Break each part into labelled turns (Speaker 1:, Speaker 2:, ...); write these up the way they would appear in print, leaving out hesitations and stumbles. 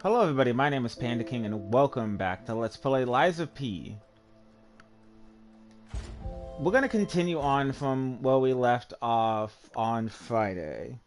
Speaker 1: Hello everybody, my name is Panda King and welcome back to Let's Play Lies of P. We're gonna continue on from where we left off on Friday.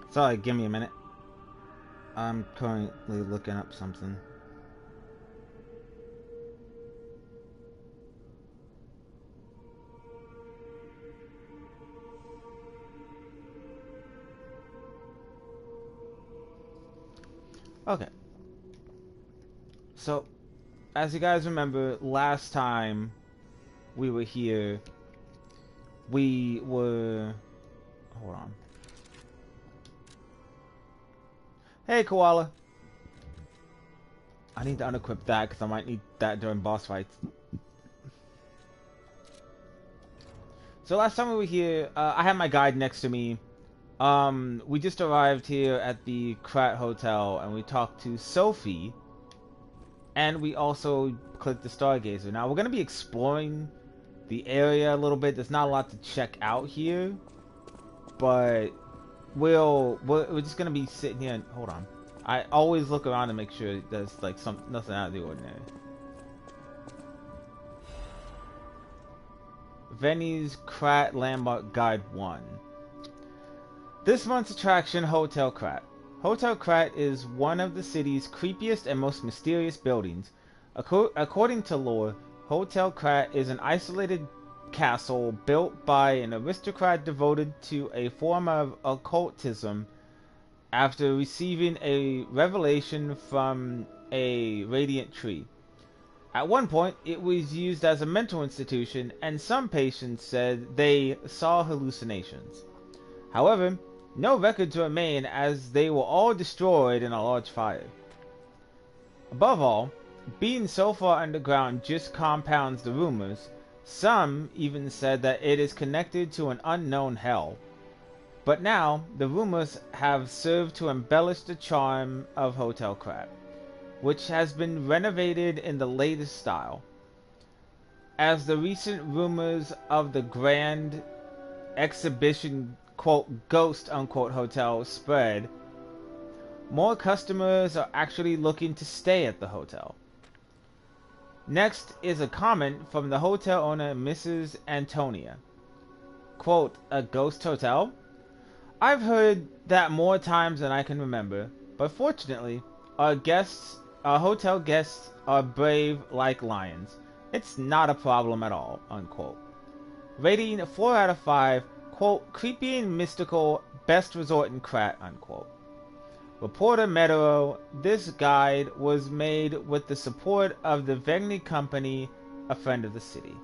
Speaker 1: Sorry, give me a minute. I'm currently looking up something. Okay. So, as you guys remember, last time we were here, we were... Hold on. Hey, Koala. I need to unequip that because I might need that during boss fights. So last time we were here, I had my guide next to me. We just arrived here at the Krat Hotel and we talked to Sophie. And we also clicked the Stargazer. Now we're going to be exploring the area a little bit. There's not a lot to check out here. But we're just going to be sitting here and... Hold on. I always look around to make sure there's like nothing out of the ordinary. Venny's Krat Landmark Guide 1. This month's attraction, Hotel Krat. Hotel Krat is one of the city's creepiest and most mysterious buildings. According to lore, Hotel Krat is an isolated castle built by an aristocrat devoted to a form of occultism after receiving a revelation from a radiant tree. At one point, it was used as a mental institution, and some patients said they saw hallucinations. However, no records remain as they were all destroyed in a large fire. Above all, being so far underground just compounds the rumors. Some even said that it is connected to an unknown hell. But now, the rumors have served to embellish the charm of Hotel Krat, which has been renovated in the latest style. As the recent rumors of the grand exhibition quote ghost unquote hotel spread, more customers are actually looking to stay at the hotel. Next is a comment from the hotel owner, Mrs. Antonia. Quote, a ghost hotel? I've heard that more times than I can remember, but fortunately, our hotel guests are brave like lions. It's not a problem at all, unquote. Rating 4 out of 5, quote, creepy and mystical, best resort in Krat, unquote. Reporter Metro, this guide was made with the support of the Vegny Company, a friend of the city.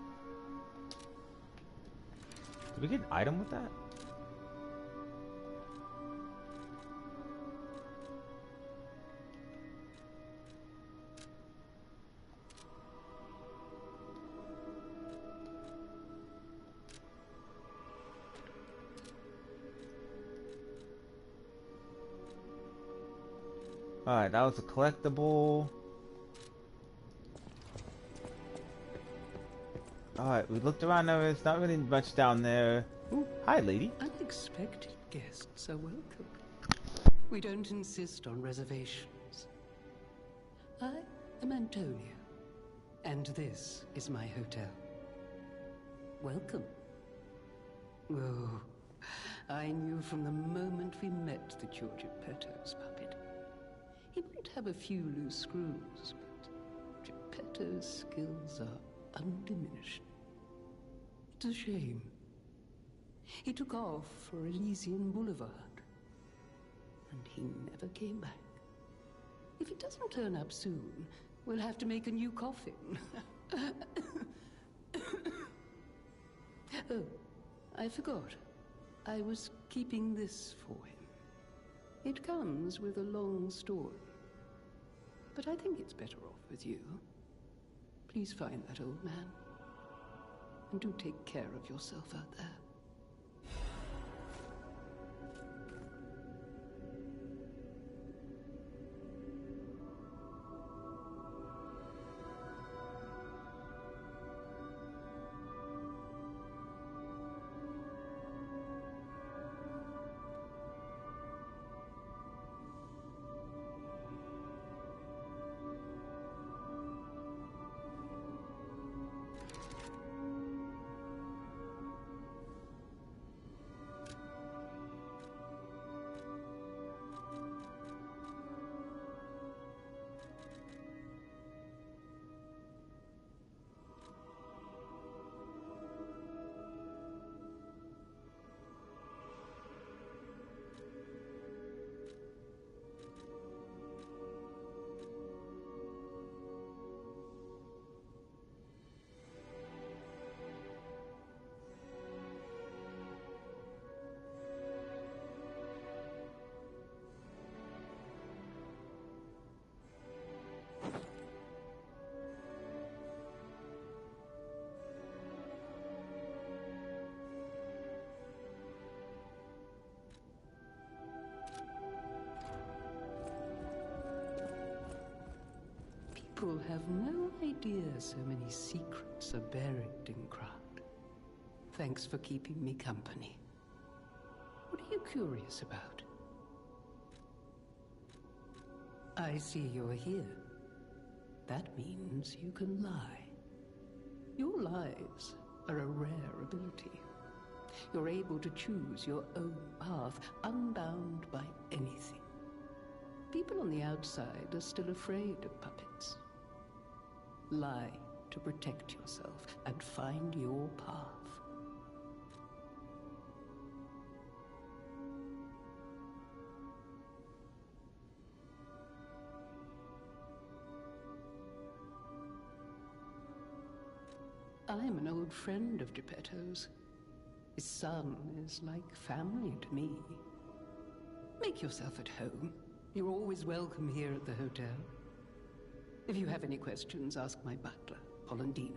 Speaker 1: Did we get an item with that? Alright, that was a collectible. Alright, we looked around there. There's not really much down there. Ooh, hi, lady.
Speaker 2: Unexpected guests are welcome. We don't insist on reservations. I am Antonia, and this is my hotel. Welcome. Oh, I knew from the moment we met that you're Geppetto's puppet. He might have a few loose screws, but Geppetto's skills are undiminished. It's a shame. He took off for Elysian Boulevard, and he never came back. If he doesn't turn up soon, we'll have to make a new coffin. Oh, I forgot. I was keeping this for him. It comes with a long story. But I think it's better off with you. Please find that old man. And do take care of yourself out there. People have no idea so many secrets are buried in Krat. Thanks for keeping me company. What are you curious about? I see you're here. That means you can lie. Your lies are a rare ability. You're able to choose your own path, unbound by anything. People on the outside are still afraid of puppets. Lie to protect yourself and find your path. I'm an old friend of Geppetto's. His son is like family to me. Make yourself at home. You're always welcome here at the hotel. If you have any questions, ask my butler, Polendina.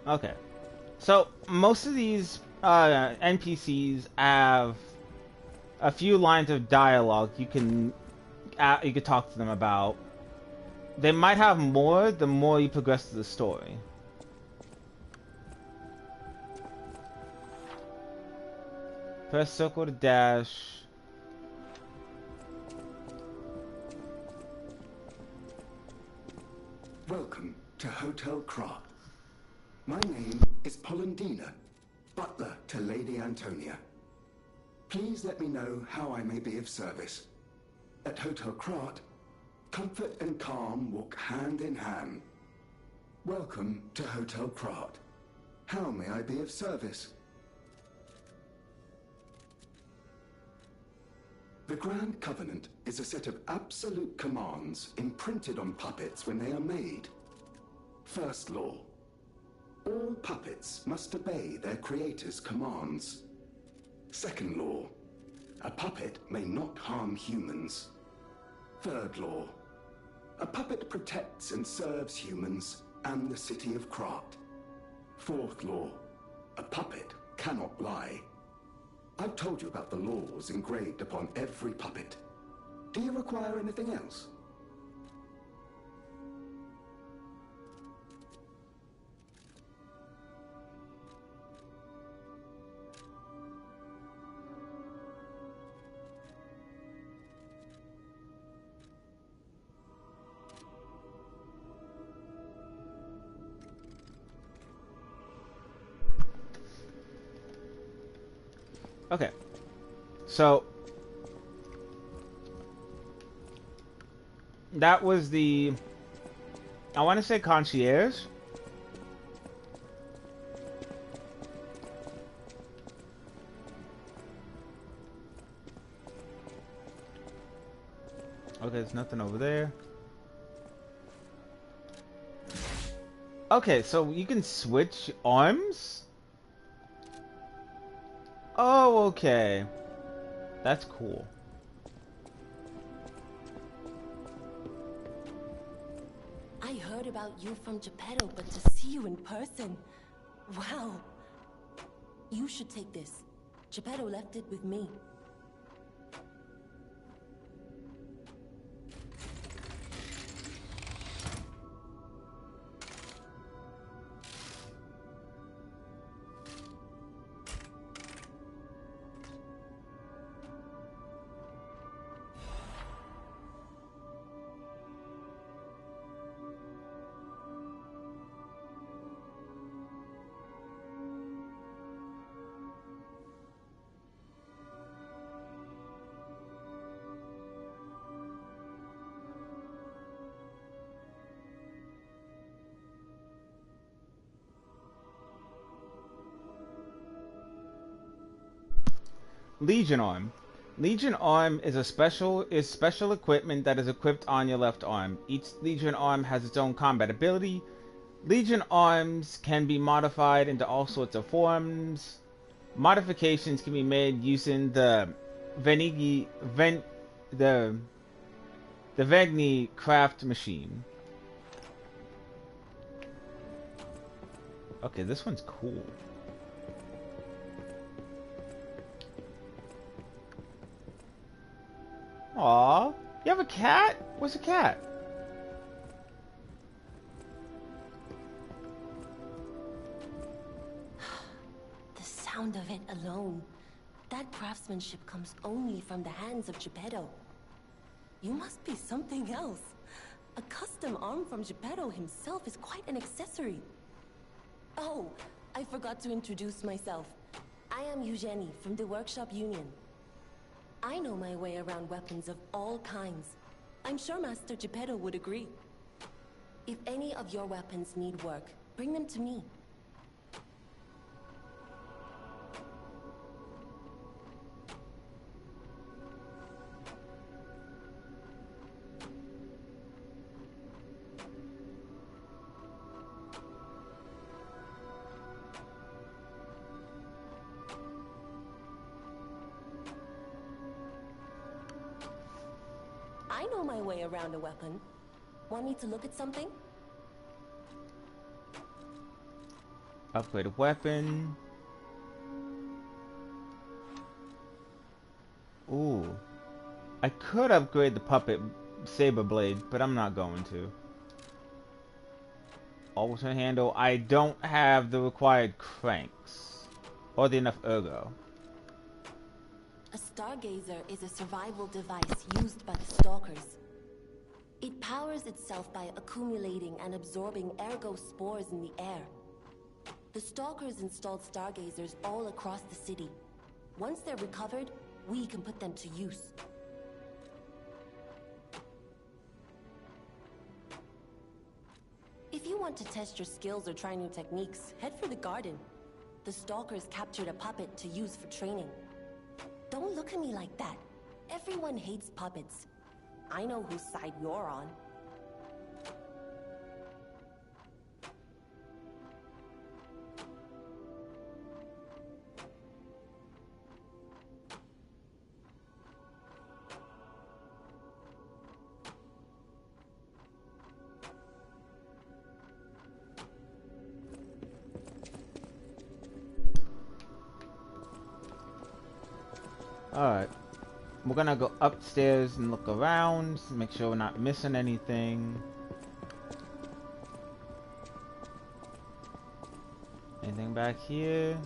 Speaker 1: Okay. So, most of these NPCs have a few lines of dialogue you can talk to them about. They might have more the more you progress through the story. Press circle to dash.
Speaker 3: Welcome to Hotel Krat. My name is Polendina, butler to Lady Antonia. Please let me know how I may be of service. At Hotel Krat, comfort and calm walk hand in hand. Welcome to Hotel Krat. How may I be of service? The Grand Covenant is a set of absolute commands imprinted on puppets when they are made. First law. All puppets must obey their creator's commands. Second law. A puppet may not harm humans. Third law. A puppet protects and serves humans and the city of Krat. Fourth law. A puppet cannot lie. I've told you about the laws engraved upon every puppet. Do you require anything else?
Speaker 1: Okay. So that was the, I want to say, concierge. Okay, there's nothing over there. Okay, so you can switch arms? Oh, okay. That's cool.
Speaker 4: I heard about you from Geppetto, but to see you in person... Wow. You should take this. Geppetto left it with me.
Speaker 1: Legion Arm. Legion Arm is special equipment that is equipped on your left arm. Each Legion Arm has its own combat ability. Legion Arms can be modified into all sorts of forms. Modifications can be made using the the Vegni craft machine. Okay, this one's cool. Aw, you have a cat? Where's a cat?
Speaker 4: The sound of it alone. That craftsmanship comes only from the hands of Geppetto. You must be something else. A custom arm from Geppetto himself is quite an accessory. Oh, I forgot to introduce myself. I am Eugenie from the Workshop Union. I know my way around weapons of all kinds. I'm sure Master Geppetto would agree. If any of your weapons need work, bring them to me. I know my way around a weapon. Want me to look at something?
Speaker 1: Upgrade a weapon. Ooh. I could upgrade the puppet saber blade, but I'm not going to. Alter handle. I don't have the required cranks. Or the enough ergo.
Speaker 4: A stargazer is a survival device used by the stalkers. It powers itself by accumulating and absorbing ergo spores in the air. The stalkers installed stargazers all across the city. Once they're recovered, we can put them to use. If you want to test your skills or try new techniques, head for the garden. The stalkers captured a puppet to use for training. Don't look at me like that. Everyone hates puppets. I know whose side you're on.
Speaker 1: Alright. We're gonna go upstairs and look around, make sure we're not missing anything. Anything back here?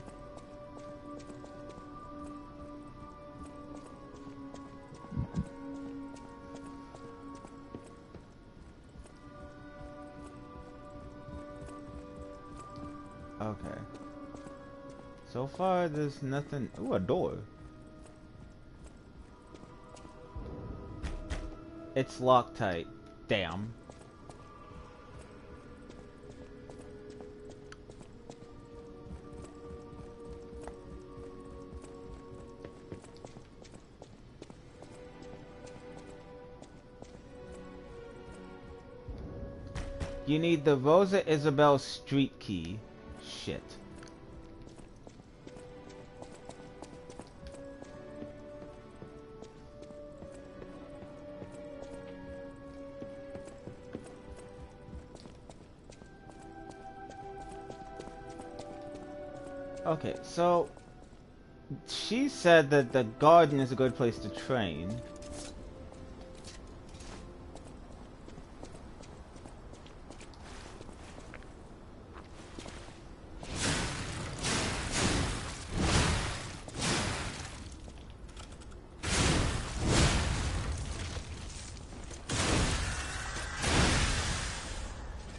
Speaker 1: Okay. So far, there's nothing. Ooh, a door. It's locked tight. Damn. You need the Rosa Isabel street key. Shit. Okay, so she said that the garden is a good place to train.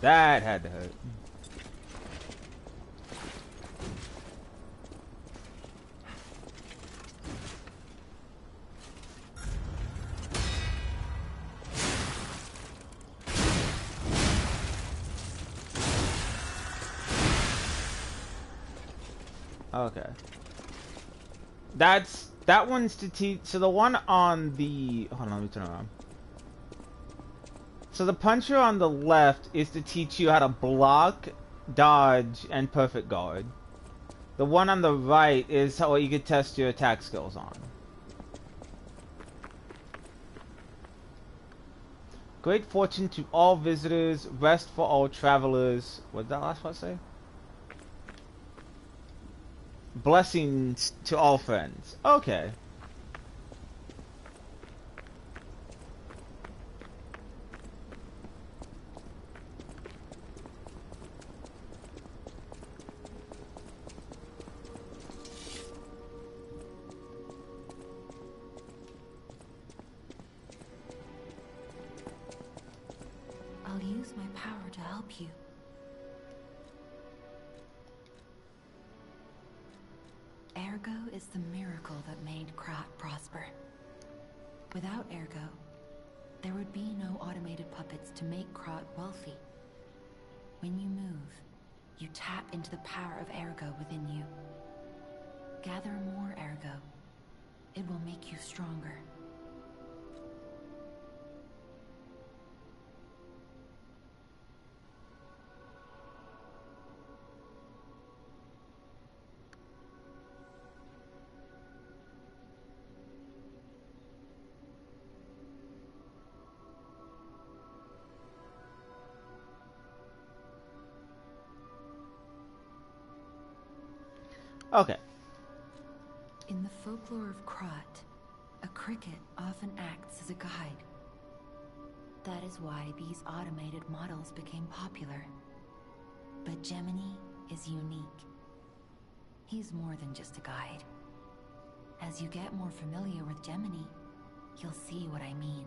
Speaker 1: That had to hurt. Okay. That one's to teach. So the one on the hold on, let me turn around. So the puncher on the left is to teach you how to block, dodge, and perfect guard. The one on the right is how you can test your attack skills on. Great fortune to all visitors, rest for all travelers. What did that last part say? Blessings to all friends. Okay.
Speaker 4: I'll use my power to help you. Ergo is the miracle that made Krat prosper. Without Ergo, there would be no automated puppets to make Krat wealthy. When you move, you tap into the power of Ergo within you. Gather more Ergo. It will make you stronger.
Speaker 1: Okay.
Speaker 4: In the folklore of Krat, a cricket often acts as a guide. That is why these automated models became popular. But Gemini is unique. He's more than just a guide. As you get more familiar with Gemini, you'll see what I mean.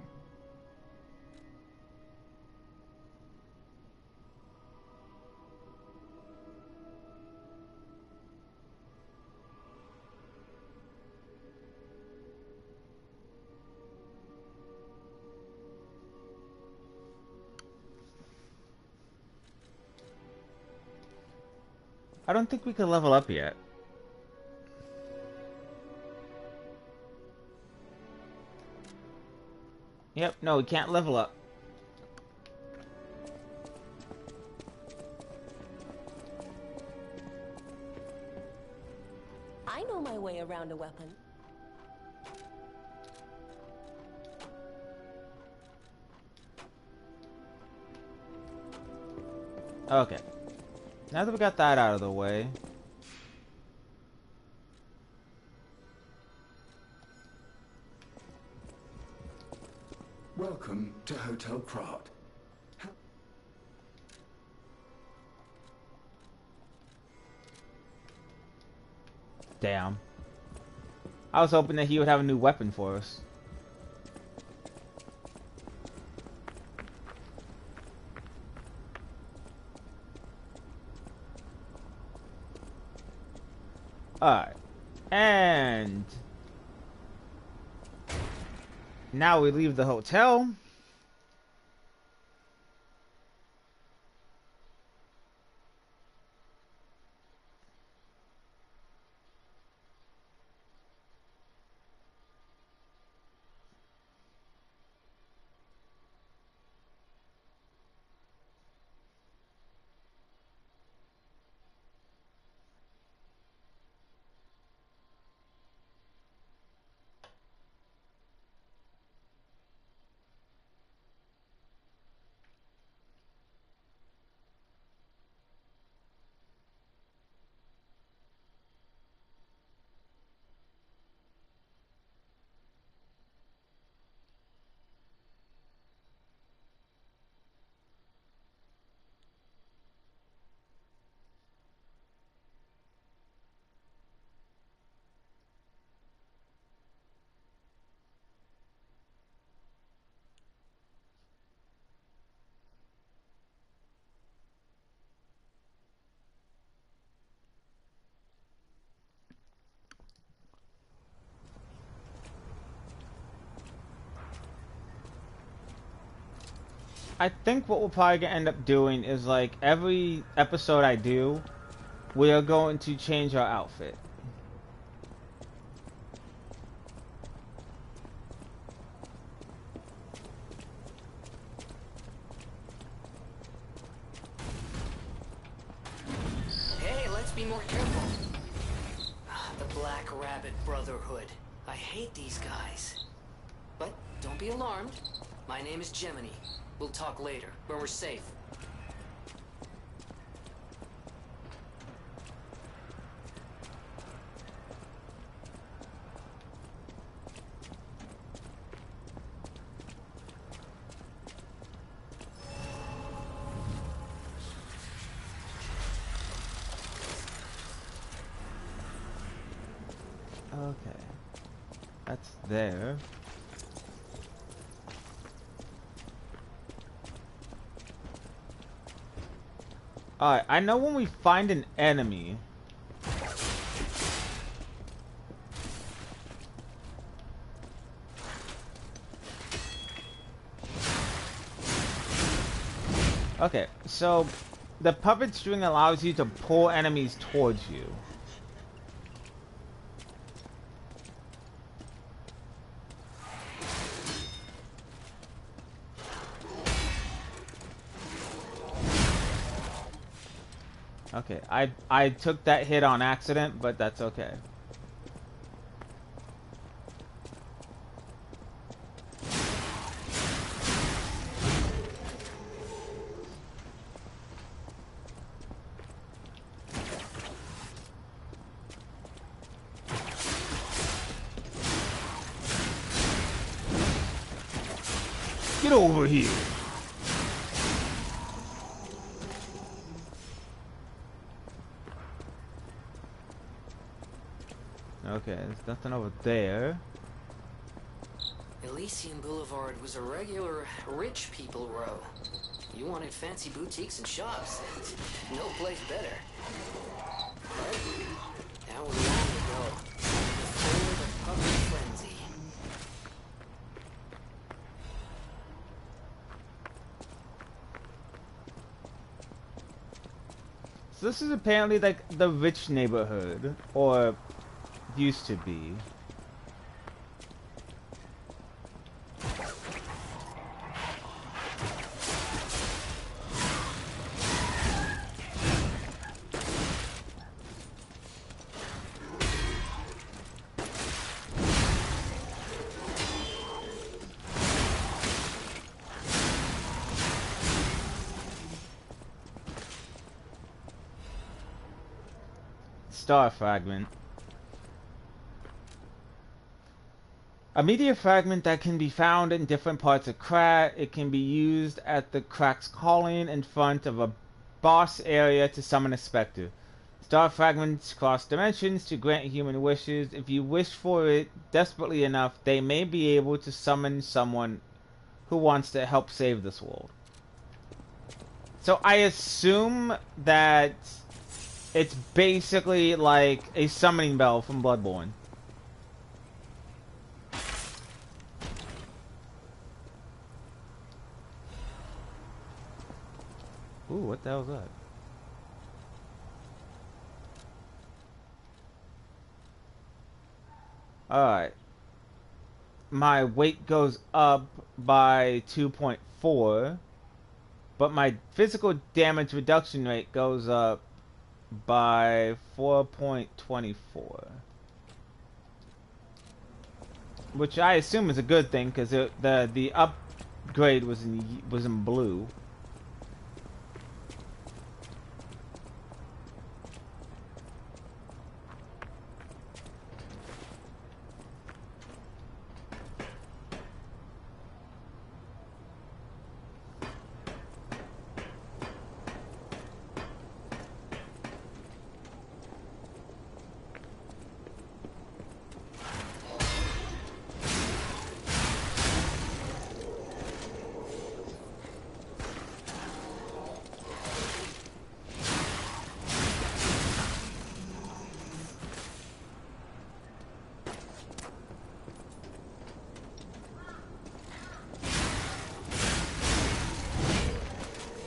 Speaker 1: I don't think we can level up yet. Yep, no, we can't level up.
Speaker 4: I know my way around a weapon.
Speaker 1: Okay. Now that we got that out of the way.
Speaker 3: Welcome to Hotel Krat.
Speaker 1: Damn. I was hoping that he would have a new weapon for us. Alright. And now we leave the hotel. I think what we're probably gonna end up doing is like every episode I do, we are going to change our outfit.
Speaker 5: Hey, let's be more careful. The Black Rabbit Brotherhood. I hate these guys. But don't be alarmed. My name is Gemini. We'll talk later, when we're safe.
Speaker 1: Okay. That's there. Alright, I know when we find an enemy. Okay, so the puppet string allows you to pull enemies towards you. Okay, I took that hit on accident, but that's okay. Get over here. Okay, there's nothing over there.
Speaker 5: Elysian Boulevard was a regular rich people row. You wanted fancy boutiques and shops. No place better. But that was long ago. Before the puppet frenzy.
Speaker 1: So this is apparently like the rich neighborhood, or used to be. Star fragment. A meteor fragment that can be found in different parts of Krat. It can be used at the Krat's calling in front of a boss area to summon a specter. Star fragments cross dimensions to grant human wishes. If you wish for it desperately enough, they may be able to summon someone who wants to help save this world. So I assume that it's basically like a summoning bell from Bloodborne. Ooh, what the hell is that? Alright. My weight goes up by 2.4, but my physical damage reduction rate goes up by 4.24. Which I assume is a good thing, because the upgrade was in blue.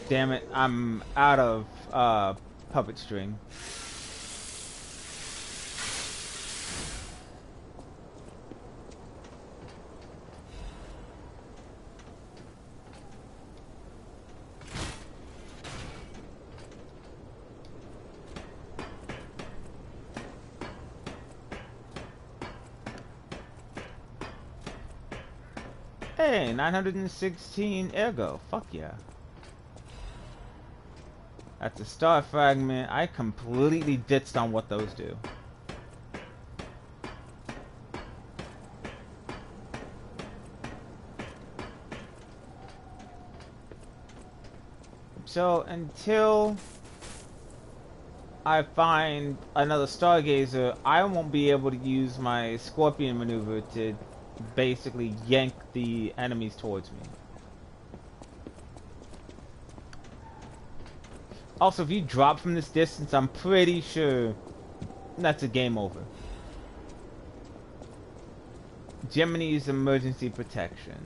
Speaker 1: Damn it, I'm out of puppet string. Hey, 916 ergo. Fuck yeah. That's a star fragment. I completely ditched on what those do. So until I find another stargazer, I won't be able to use my scorpion maneuver to basically yank the enemies towards me. Also, if you drop from this distance, I'm pretty sure that's a game over. Gemini's emergency protection.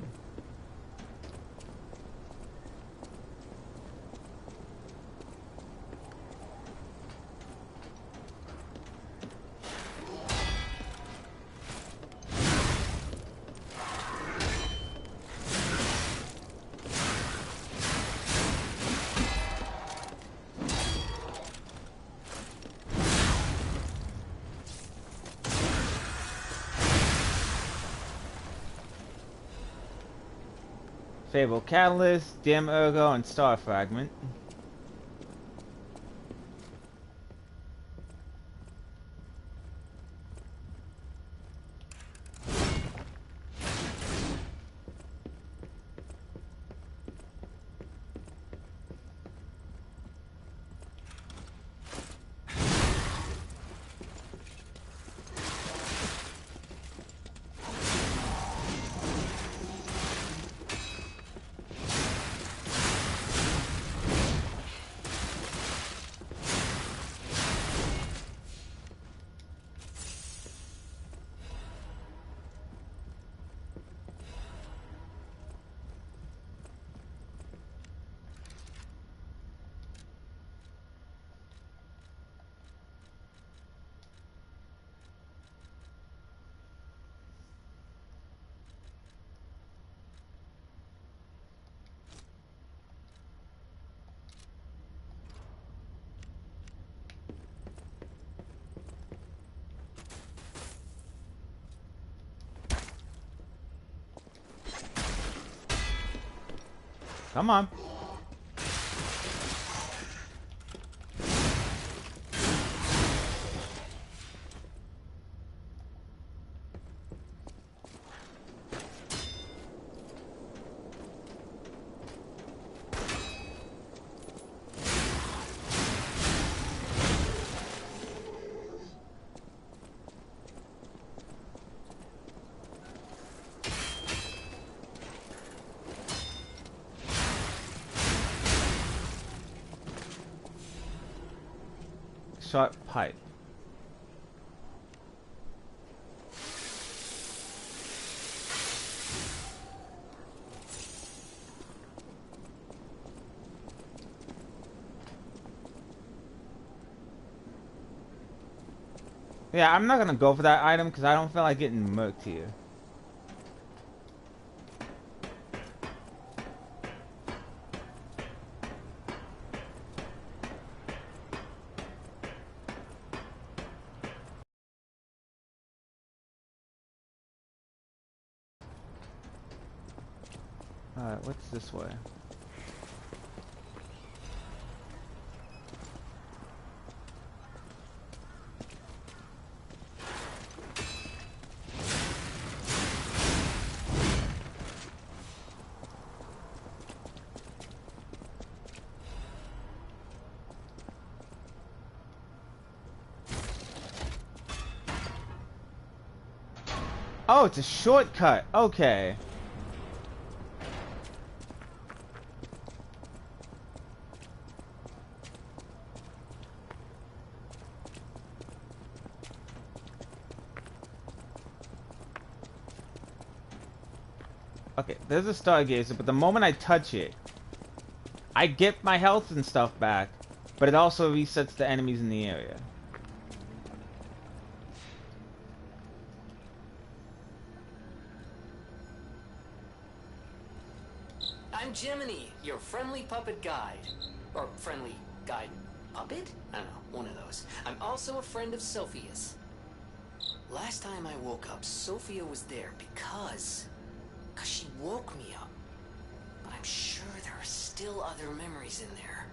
Speaker 1: Fable Catalyst, Dim Ergo, and Star Fragment. Come on. Sharp pipe. Yeah, I'm not gonna go for that item because I don't feel like getting murked here. Alright, what's this way? Oh, it's a shortcut. Okay. Okay, there's a stargazer, but the moment I touch it, I get my health and stuff back, but it also resets the enemies in the area.
Speaker 5: I'm Jiminy, your friendly puppet guide. Or friendly guide puppet? I don't know, one of those. I'm also a friend of Sophia's. Last time I woke up, Sophia was there because she woke me up. But I'm sure there are still other memories in there.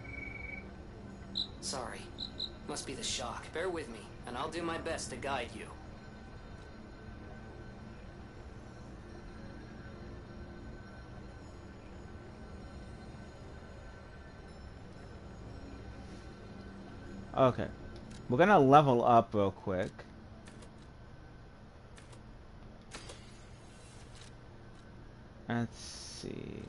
Speaker 5: Sorry. Must be the shock. Bear with me, and I'll do my best to guide you.
Speaker 1: Okay. We're gonna level up real quick. Let's see.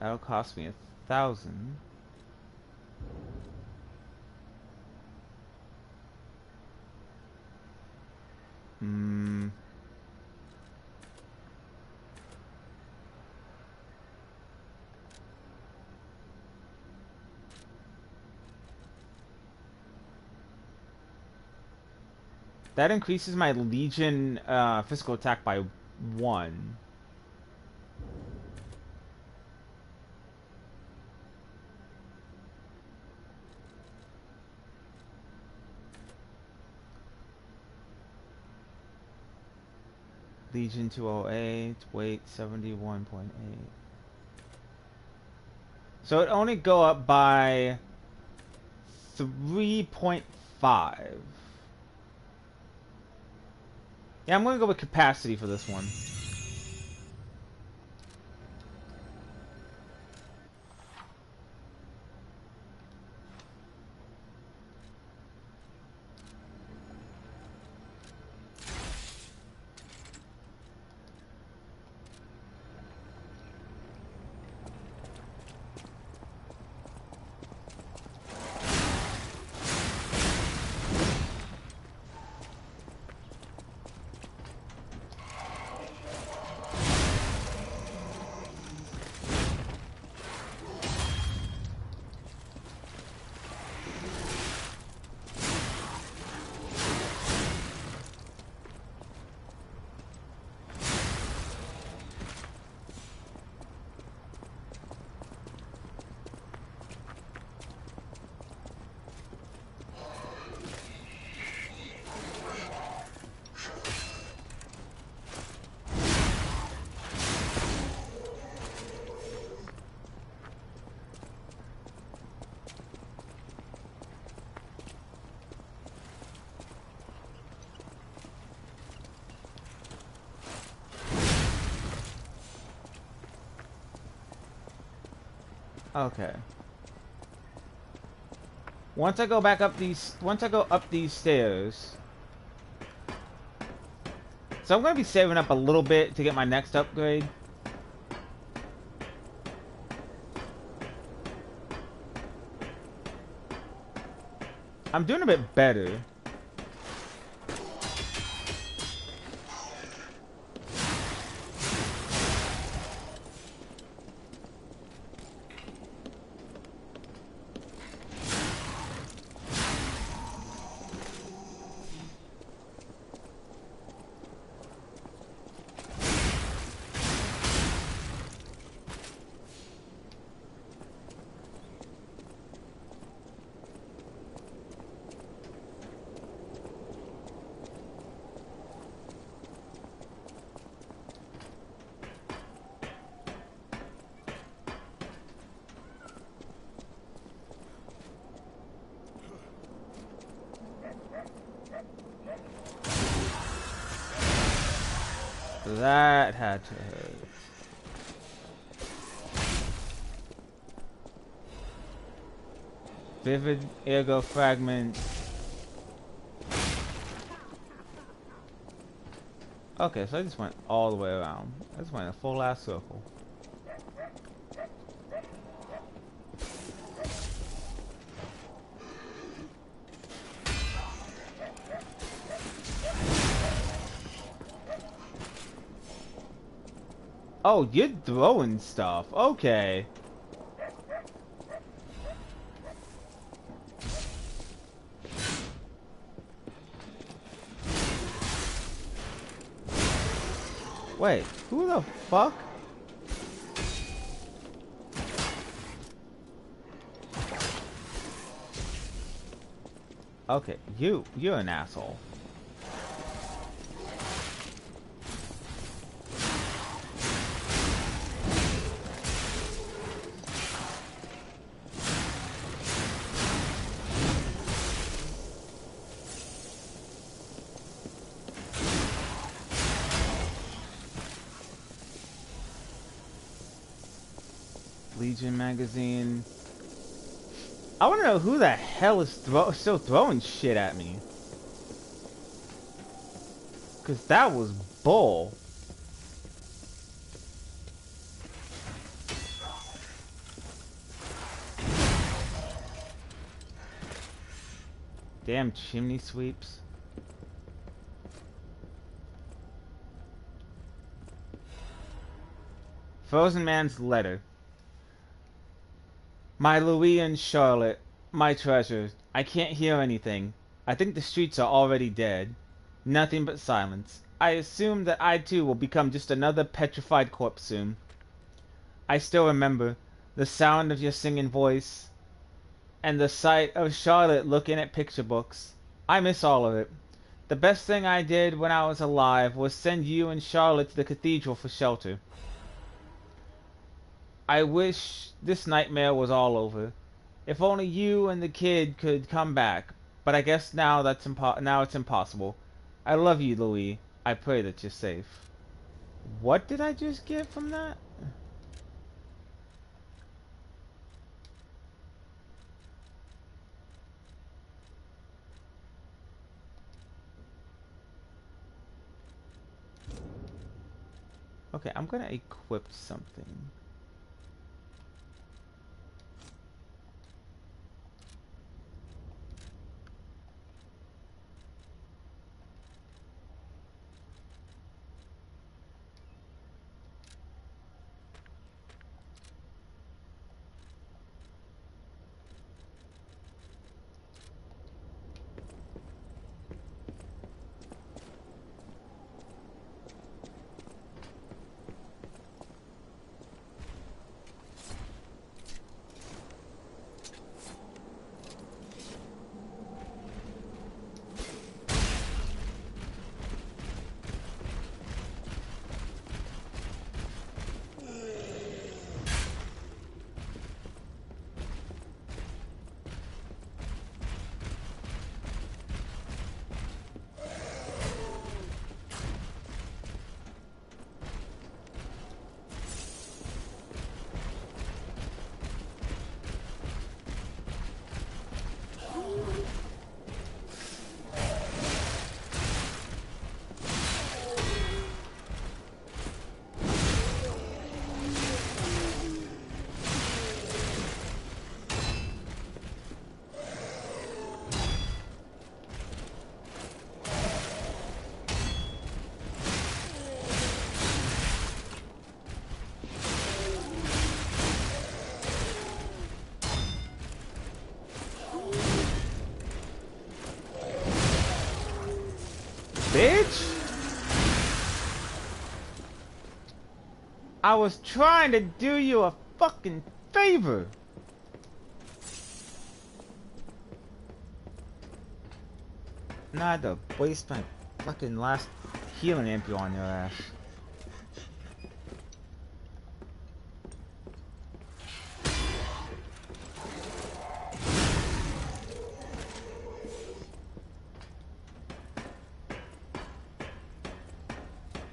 Speaker 1: That'll cost me 1,000. That increases my Legion physical attack by 1. Legion 208, weight 71.8. So it only go up by 3.5. Yeah, I'm gonna go with capacity for this one. Okay. Once I go up these stairs. So I'm gonna be saving up a little bit to get my next upgrade. I'm doing a bit better. That had to hurt. Vivid ergo fragment. Okay, so I just went all the way around. I just went a full ass circle. Oh, you're throwing stuff. Okay. Wait, who the fuck? Okay, you're an asshole. Legion magazine. I want to know who the hell is still throwing shit at me. Cause that was bull. Damn chimney sweeps. Frozen Man's letter. My Louis and Charlotte, my treasures. I can't hear anything. I think the streets are already dead. Nothing but silence. I assume that I too will become just another petrified corpse soon. I still remember the sound of your singing voice and the sight of Charlotte looking at picture books. I miss all of it. The best thing I did when I was alive was send you and Charlotte to the cathedral for shelter. I wish this nightmare was all over. If only you and the kid could come back. But I guess now now it's impossible. I love you, Louis. I pray that you're safe. What did I just get from that? Okay, I'm gonna equip something. Bitch! I was trying to do you a fucking favor. Now I had to waste my fucking last healing ampule on your ass.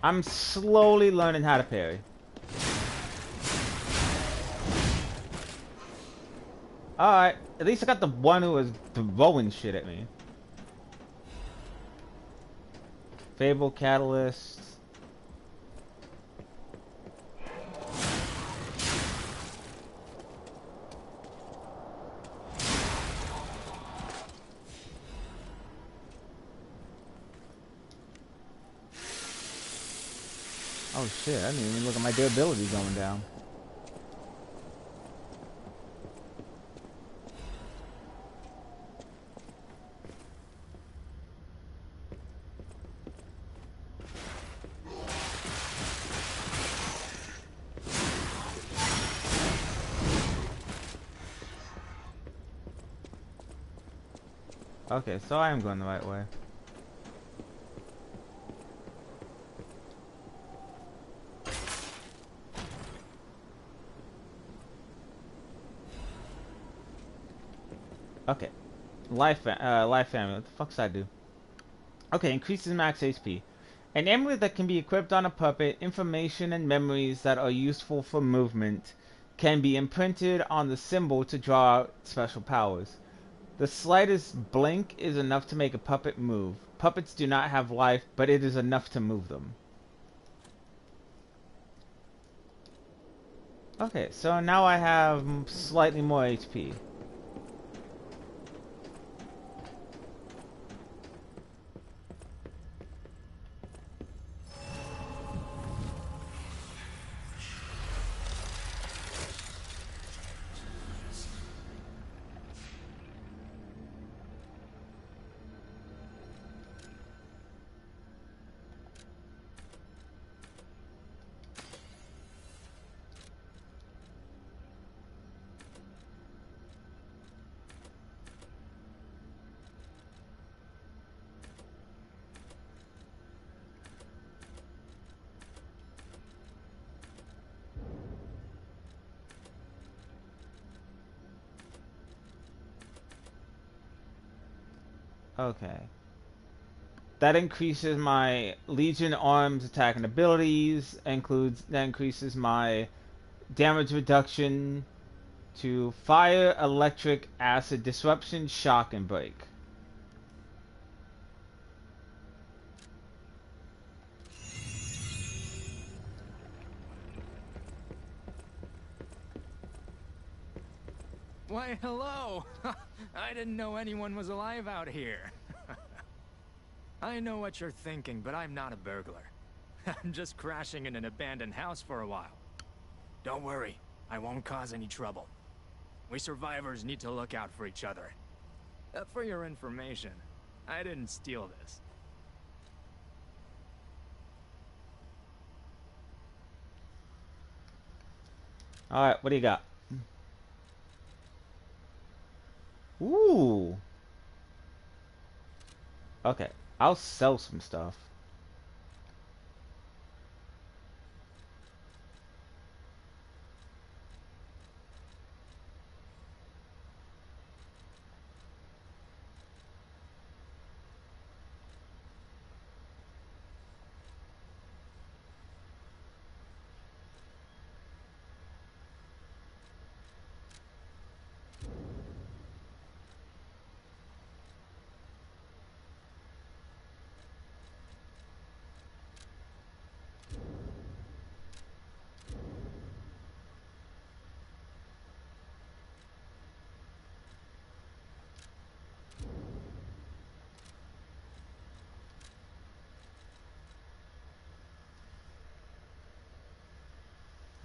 Speaker 1: I'm slowly learning how to parry. Alright, at least I got the one who was throwing shit at me. Fable Catalyst. Oh shit, I didn't even look at my durability going down. Okay, so I am going the right way. Okay. Life family. What the fuck's I do? Okay, increases max HP. An amulet that can be equipped on a puppet, information and memories that are useful for movement can be imprinted on the symbol to draw out special powers. The slightest blink is enough to make a puppet move. Puppets do not have life, but it is enough to move them. Okay, so now I have slightly more HP. Okay. That increases my Legion arms attacking abilities, that increases my damage reduction to fire, electric, acid, disruption, shock, and break.
Speaker 6: Why, hello! I didn't know anyone was alive out here. I know what you're thinking, but I'm not a burglar. I'm just crashing in an abandoned house for a while. Don't worry, I won't cause any trouble. We survivors need to look out for each other. For your information, I didn't steal this.
Speaker 1: Alright, what do you got? Ooh. Okay, I'll sell some stuff.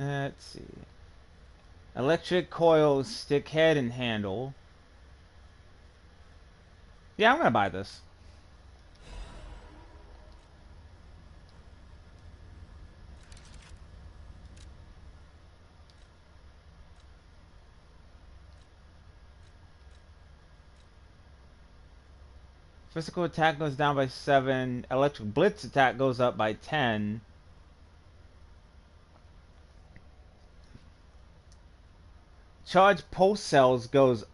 Speaker 1: Let's see. Electric coil, stick head, and handle. Yeah, I'm gonna buy this. Physical attack goes down by 7. Electric blitz attack goes up by 10. Charge pulse cells goes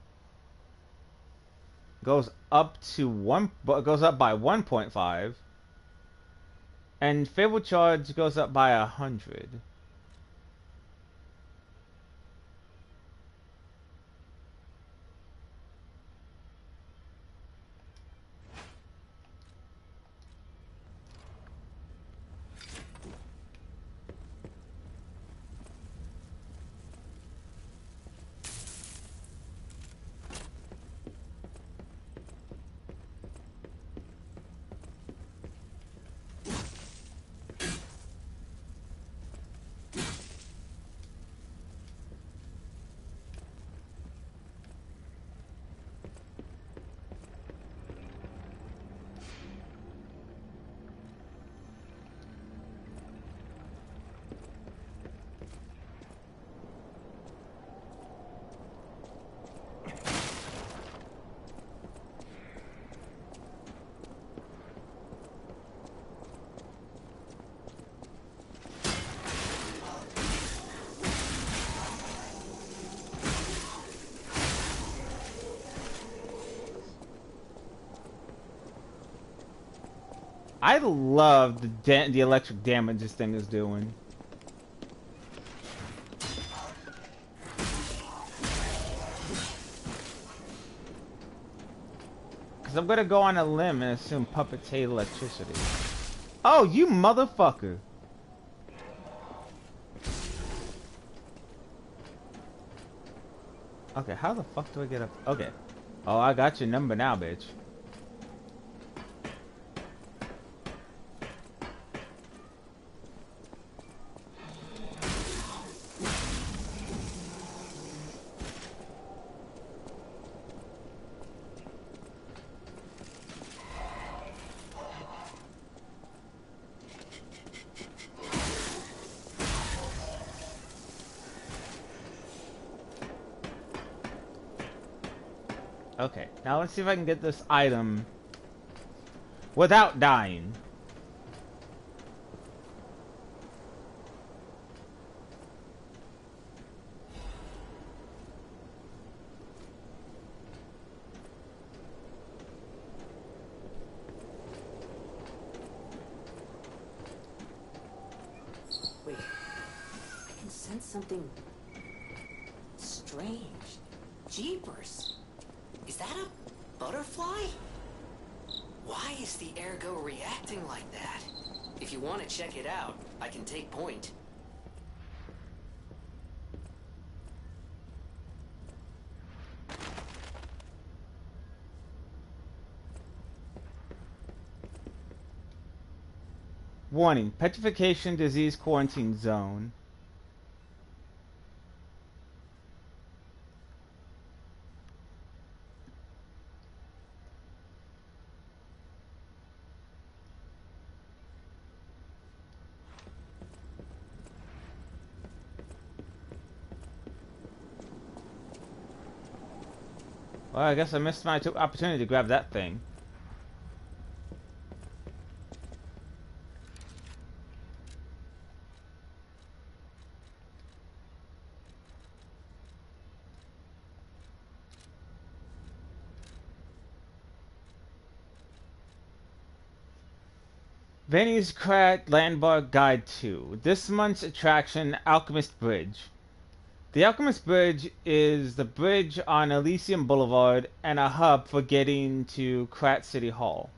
Speaker 1: up to 1, but goes up by 1.5. And Fable charge goes up by 100. I love the electric damage this thing is doing. Because I'm gonna go on a limb and assume puppets hate electricity. Oh, you motherfucker! Okay, how the fuck do I get up? Okay. Oh, I got your number now, bitch. Okay, now let's see if I can get this item without dying.
Speaker 5: Wait, I can sense something strange. Jeepers. Is that a butterfly? Why is the ergo reacting like that? If you want to check it out, I can take point.
Speaker 1: Warning, petrification disease quarantine zone. Well, I guess I missed my opportunity to grab that thing. Vanny's Krat Landmark Guide 2. This month's attraction, Alchemist Bridge. The Alchemist Bridge is the bridge on Elysium Boulevard and a hub for getting to Krat City Hall.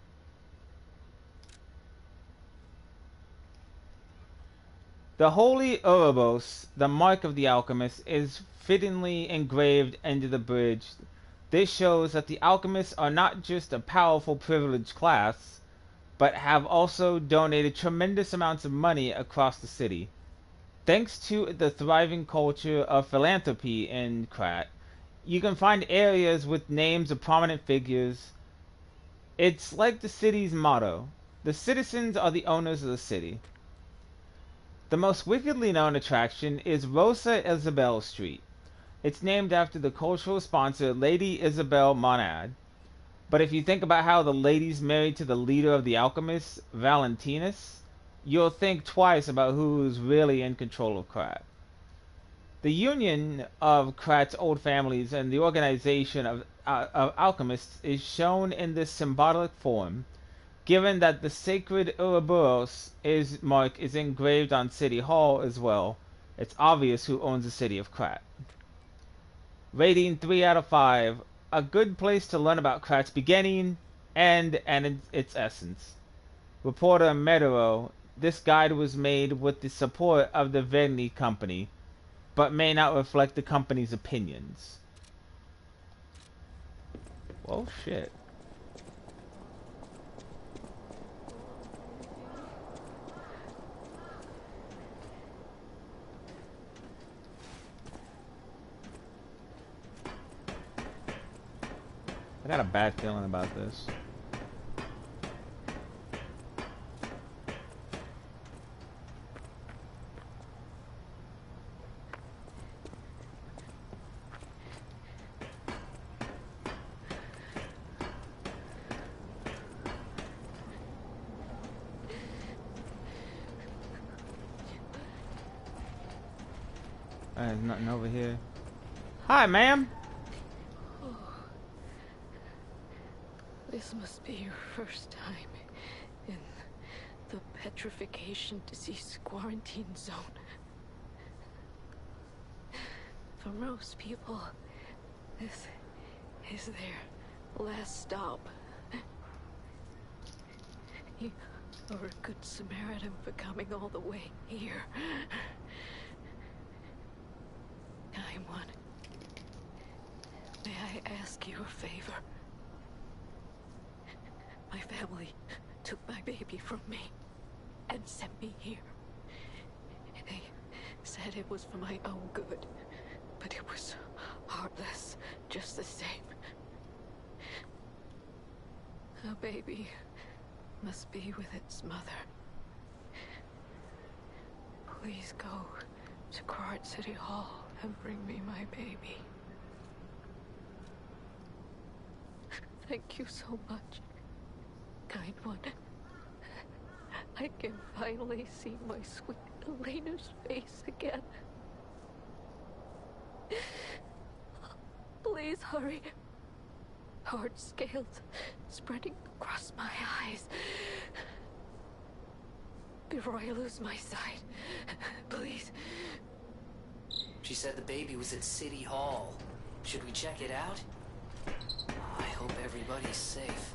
Speaker 1: The Holy Ouroboros, the mark of the alchemist, is fittingly engraved into the bridge. This shows that the alchemists are not just a powerful privileged class, but have also donated tremendous amounts of money across the city. Thanks to the thriving culture of philanthropy in Krat, you can find areas with names of prominent figures. It's like the city's motto: the citizens are the owners of the city. The most wickedly known attraction is Rosa Isabel Street. It's named after the cultural sponsor Lady Isabel Monad. But if you think about how the lady's married to the leader of the alchemists, Valentinus, you'll think twice about who's really in control of Krat. The union of Krat's old families and the organization of alchemists is shown in this symbolic form. Given that the sacred Ouroboros mark is engraved on City Hall as well, it's obvious who owns the city of Krat. Rating 3 out of 5. A good place to learn about Krat's beginning, end, and its essence. Reporter Medero, this guide was made with the support of the Verni Company, but may not reflect the company's opinions. Well, shit. I got a bad feeling about this. There's nothing over here. Hi, ma'am.
Speaker 7: This must be your first time in petrification disease quarantine zone. For most people, this is their last stop. You are a good Samaritan for coming all the way here. Kind one. May I ask you a favor? My family took my baby from me and sent me here. They said it was for my own good, but it was heartless just the same. A baby must be with its mother. Please go to Quart City Hall and bring me my baby. Thank you so much, kind one. I can finally see my sweet Elena's face again. Please hurry. Hard scales spreading across my eyes. Before I lose my sight, please.
Speaker 5: She said the baby was at City Hall. Should we check it out? I hope everybody's safe.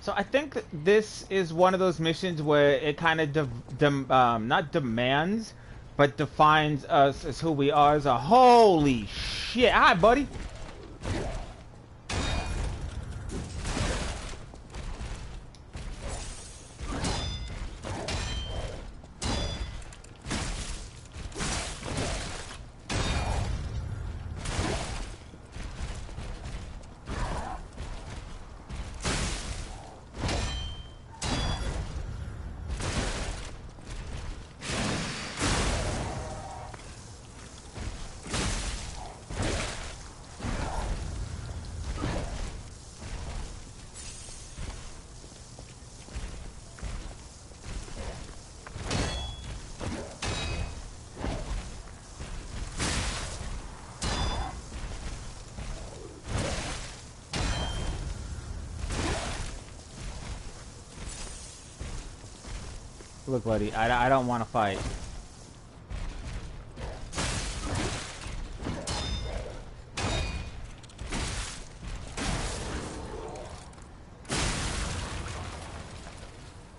Speaker 1: So I think that this is one of those missions where it kind of not demands, but defines us as who we are as a holy shit. Hi, buddy. Look, buddy, I don't want to fight.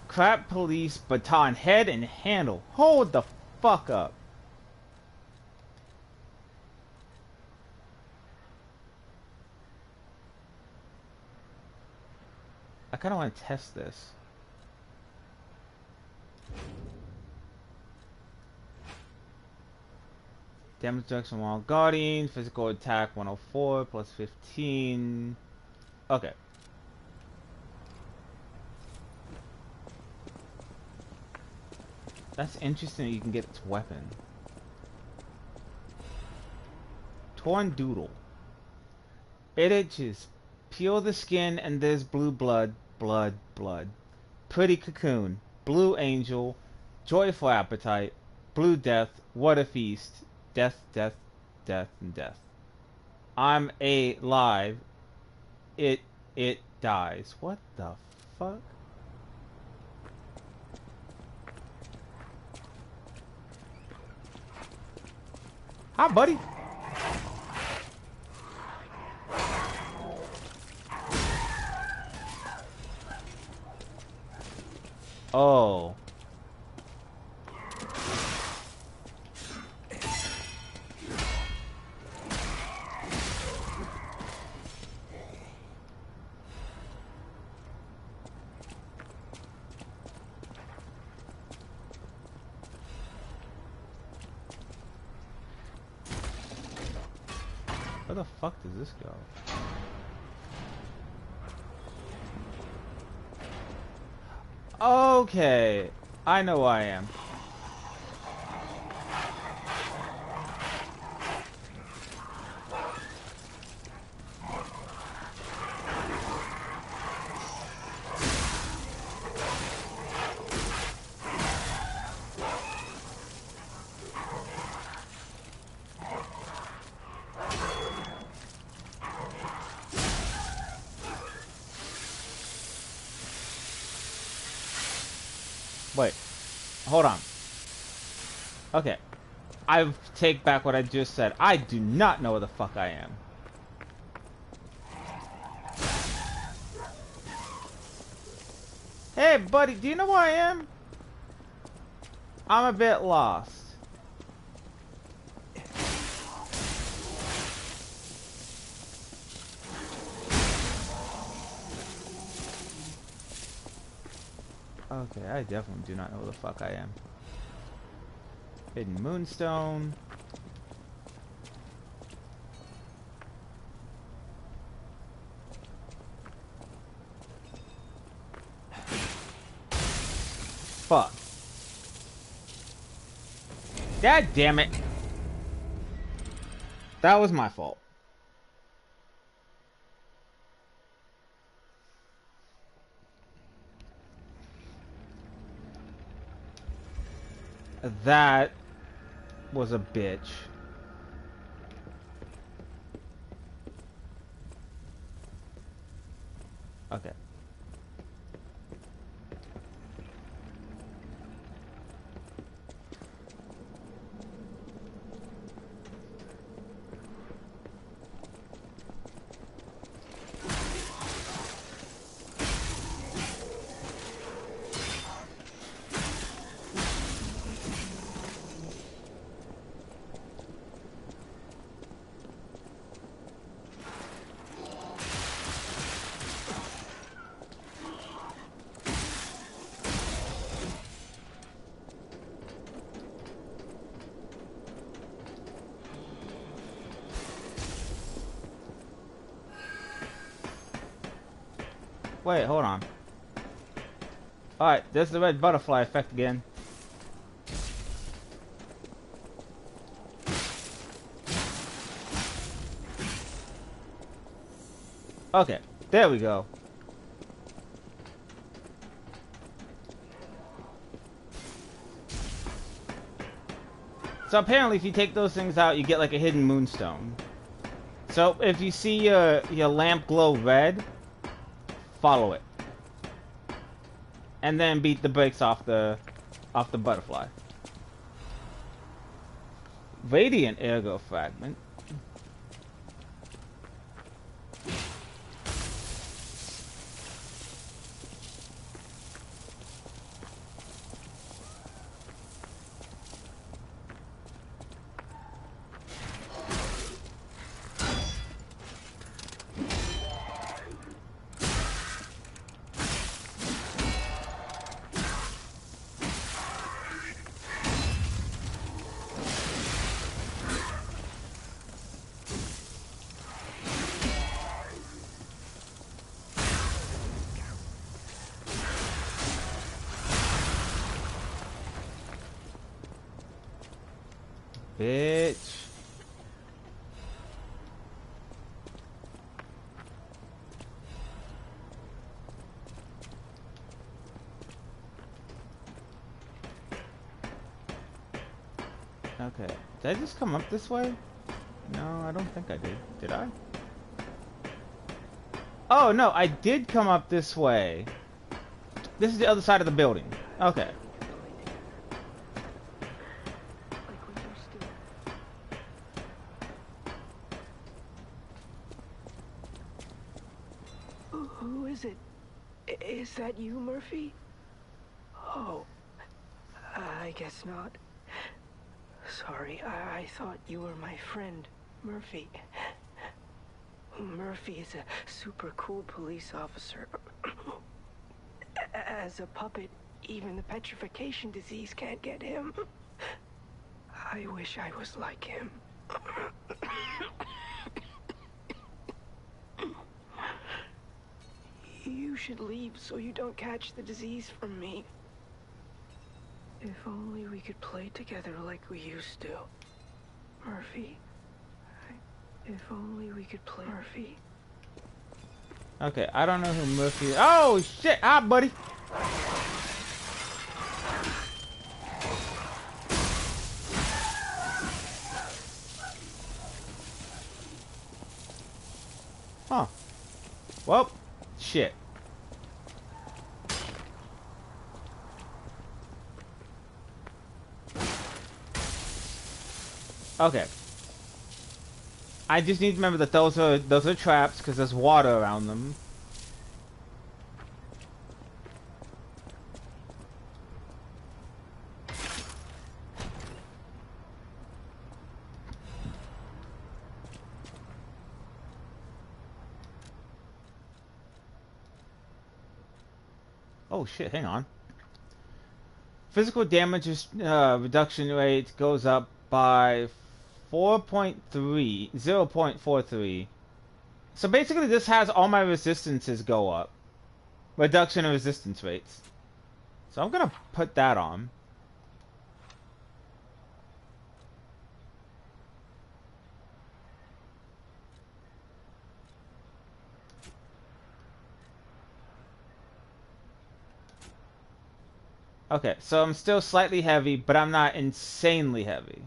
Speaker 1: Crap police baton head and handle. Hold the fuck up. I kind of want to test this. Damage reduction while guarding. Physical attack 104 plus 15. Okay. That's interesting that you can get its weapon. Torn Doodle. It itches. Peel the skin and there's blue blood, blood, blood. Pretty cocoon. Blue angel. Joyful appetite. Blue death. What a feast. Death, death, death, and death. I'm alive. It dies. What the fuck? Hi, buddy. Oh. Where the fuck does this go? Okay, I know who I am. Wait. Hold on. Okay. I take back what I just said. I do not know where the fuck I am. Hey, buddy, do you know where I am? I'm a bit lost. Okay, I definitely do not know where the fuck I am. Hidden Moonstone. Fuck. God damn it. That was my fault. That was a bitch. Okay. Wait, hold on. Alright, there's the red butterfly effect again. Okay, there we go. So apparently if you take those things out, you get like a hidden moonstone. So if you see your lamp glow red, follow it. And then beat the brakes off the butterfly. Radiant ergo fragment. Bitch. Okay. Did I just come up this way? No, I don't think I did. Did I? Oh, no, I did come up this way. This is the other side of the building. Okay.
Speaker 7: Who is it? Is that you, Murphy? Oh, I guess not. Sorry, I thought you were my friend, Murphy. Murphy is a super cool police officer. As a puppet, even the petrification disease can't get him. I wish I was like him. You should leave so you don't catch the disease from me. If only we could play together like we used to. Murphy. If only we could play Murphy.
Speaker 1: Okay, I don't know who Murphy is. Oh, shit! Hi, buddy! Huh. Well, shit. Okay. I just need to remember that those are traps because there's water around them. Oh shit, hang on. Physical damage reduction rate goes up by 0.43. So basically this has all my resistances go up. Reduction in resistance rates. So I'm gonna put that on. Okay, so I'm still slightly heavy, but I'm not insanely heavy.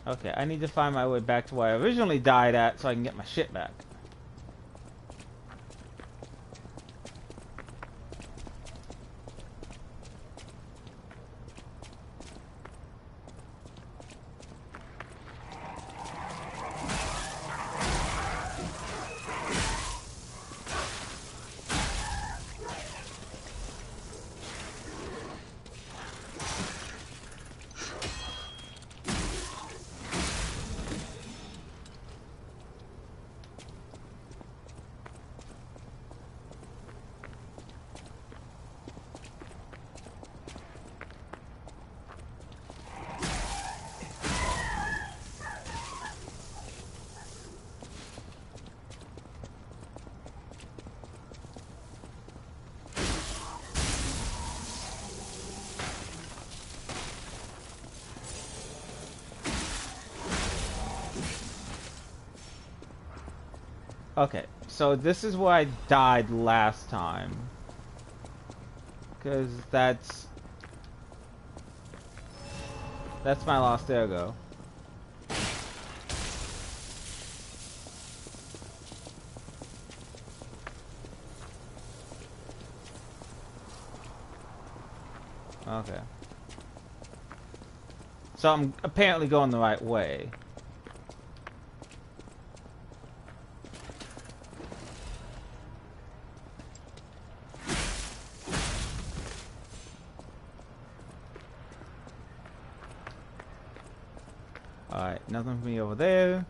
Speaker 1: Okay, I need to find my way back to where I originally died at so I can get my shit back. Okay, so this is where I died last time. Because that's my lost ergo. Okay. So I'm apparently going the right way. Alright, nothing for me over there.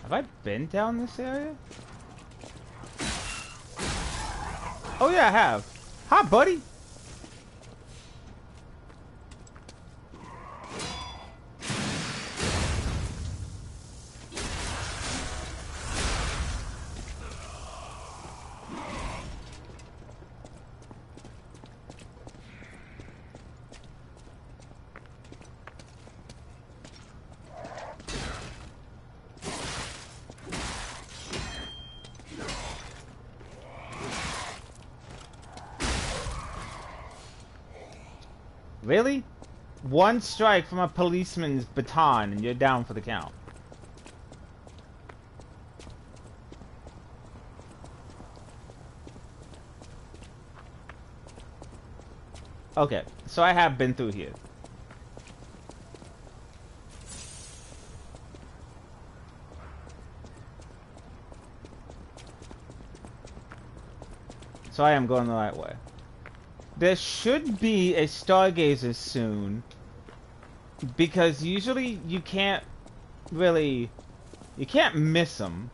Speaker 1: Have I been down this area? Oh yeah, I have. Hi, buddy. Really? One strike from a policeman's baton and you're down for the count. Okay, so I have been through here. So I am going the right way. There should be a stargazer soon. Because usually you can't really... You can't miss them.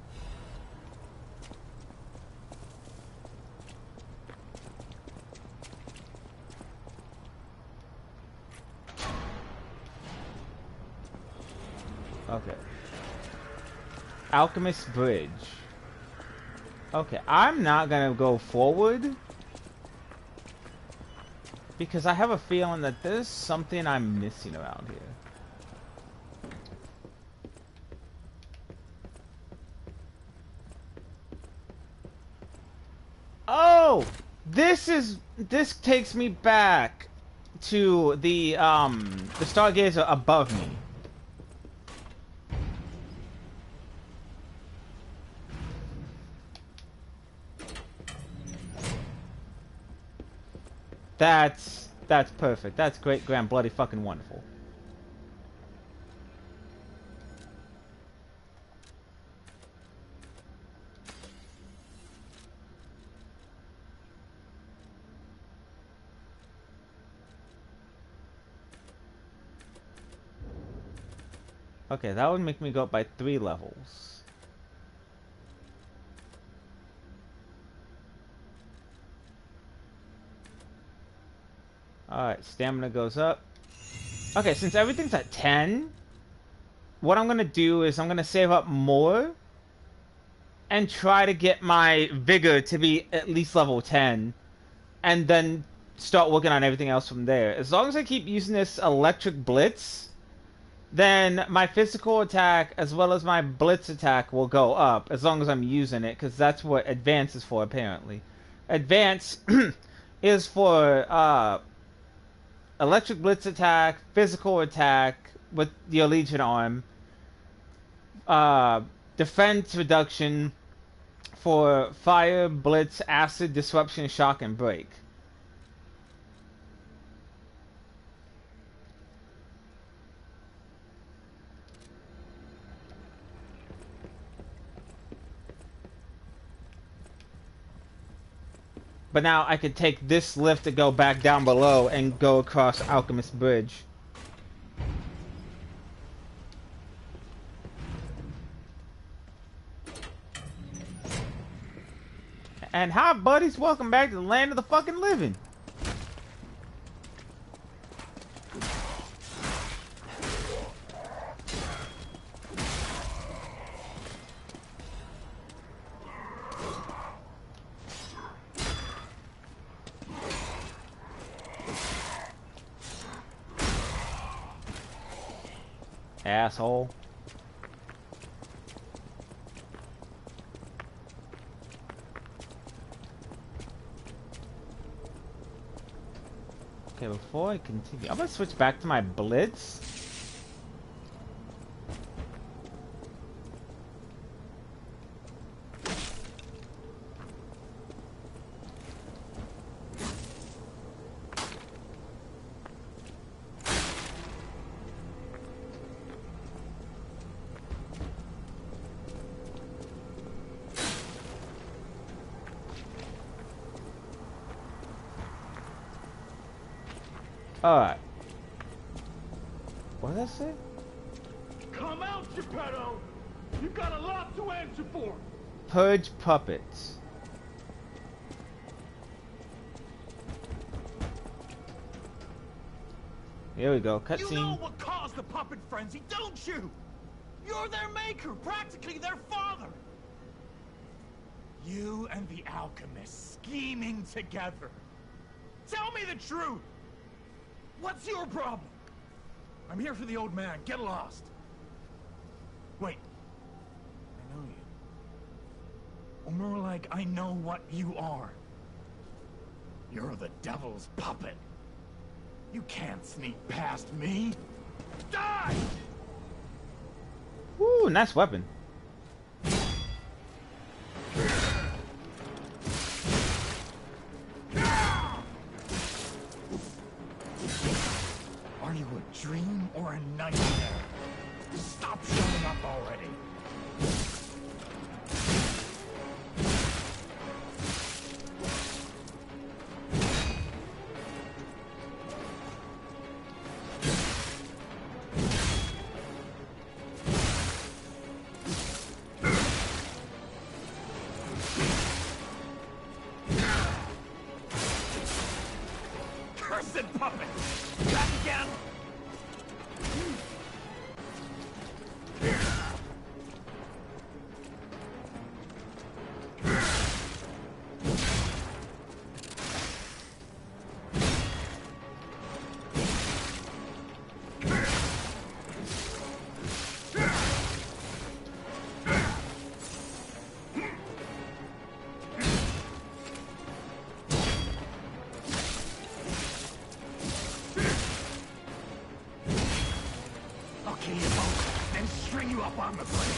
Speaker 1: Okay. Alchemist Bridge. Okay, I'm not gonna go forward because I have a feeling that there's something I'm missing around here. Oh! This takes me back to the stargazer above me. That's perfect. That's great, grand, bloody fucking wonderful. Okay, that would make me go up by 3 levels. Alright, stamina goes up. Okay, since everything's at 10, what I'm gonna do is I'm gonna save up more and try to get my vigor to be at least level 10, and then start working on everything else from there. As long as I keep using this electric blitz, then my physical attack as well as my blitz attack will go up as long as I'm using it, because that's what advance is for, apparently. Advance is for electric blitz attack, physical attack with your Legion arm, defense reduction for fire, blitz, acid, disruption, shock, and break. But now I could take this lift to go back down below and go across Alchemist Bridge. And hi, buddies. Welcome back to the land of the fucking living. Asshole. Okay, before I continue, I'm gonna switch back to my blitz. Alright. What did I say?
Speaker 8: Come out, Geppetto! You've got a lot to answer for!
Speaker 1: Purge puppets. Here we go, cutscene.
Speaker 8: You know what caused the puppet frenzy, don't you? You're their maker, practically their father! You and the alchemist scheming together. Tell me the truth! What's your problem? I'm here for the old man. Get lost. Wait. I know you. Or more like, I know what you are. You're the devil's puppet. You can't sneak past me. Die!
Speaker 1: Woo, nice weapon.
Speaker 8: Are you a dream or a nightmare? Stop showing up already. Cursed puppet! Back again! and string you up on the blade.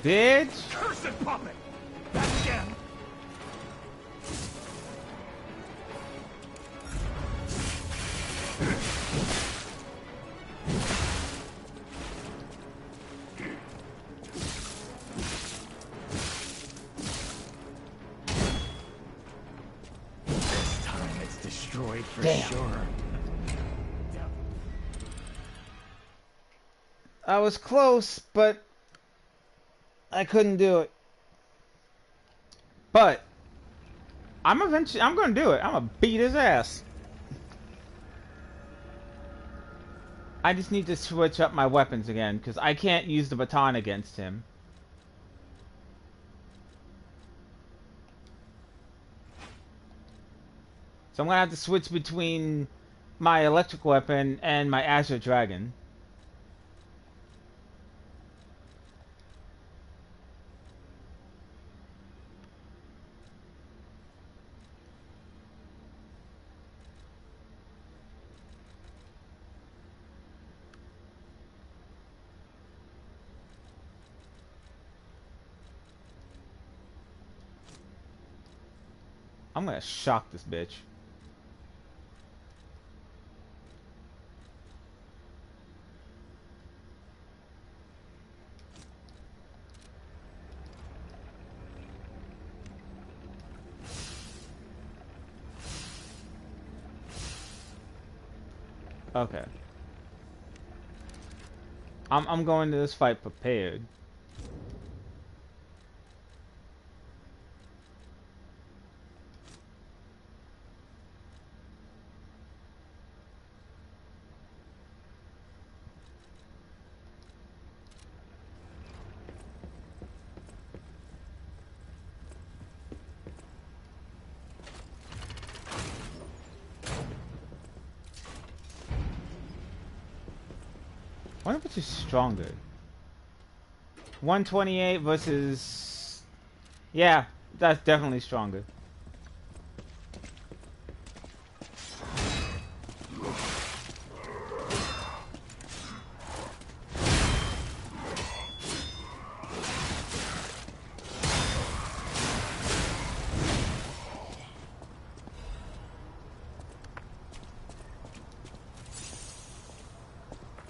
Speaker 1: Bitch!
Speaker 8: Cursed puppet! Back again! This time it's destroyed for sure.
Speaker 1: I was close, but I couldn't do it. But I'm gonna do it. I'm gonna beat his ass. I just need to switch up my weapons again because I can't use the baton against him. So I'm gonna have to switch between my electric weapon and my Azure Dragon. I'm gonna shock this bitch. Okay. I'm going to this fight prepared. I wonder which is stronger. 128 versus... Yeah, that's definitely stronger.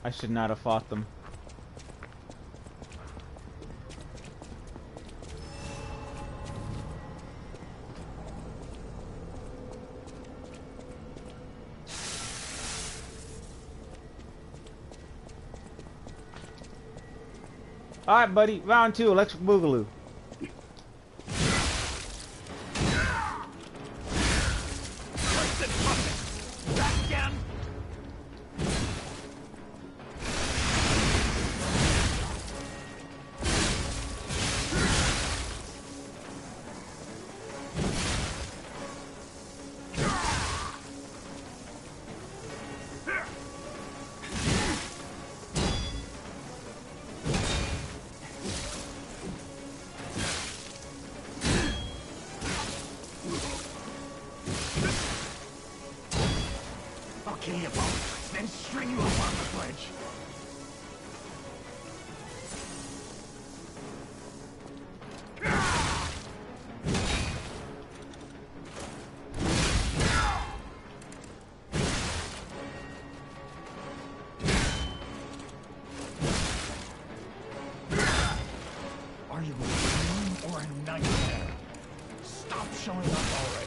Speaker 1: I should not have fought them. Alright, buddy. Round 2, Electric Boogaloo.
Speaker 8: you a dream or a nightmare? Stop showing up already.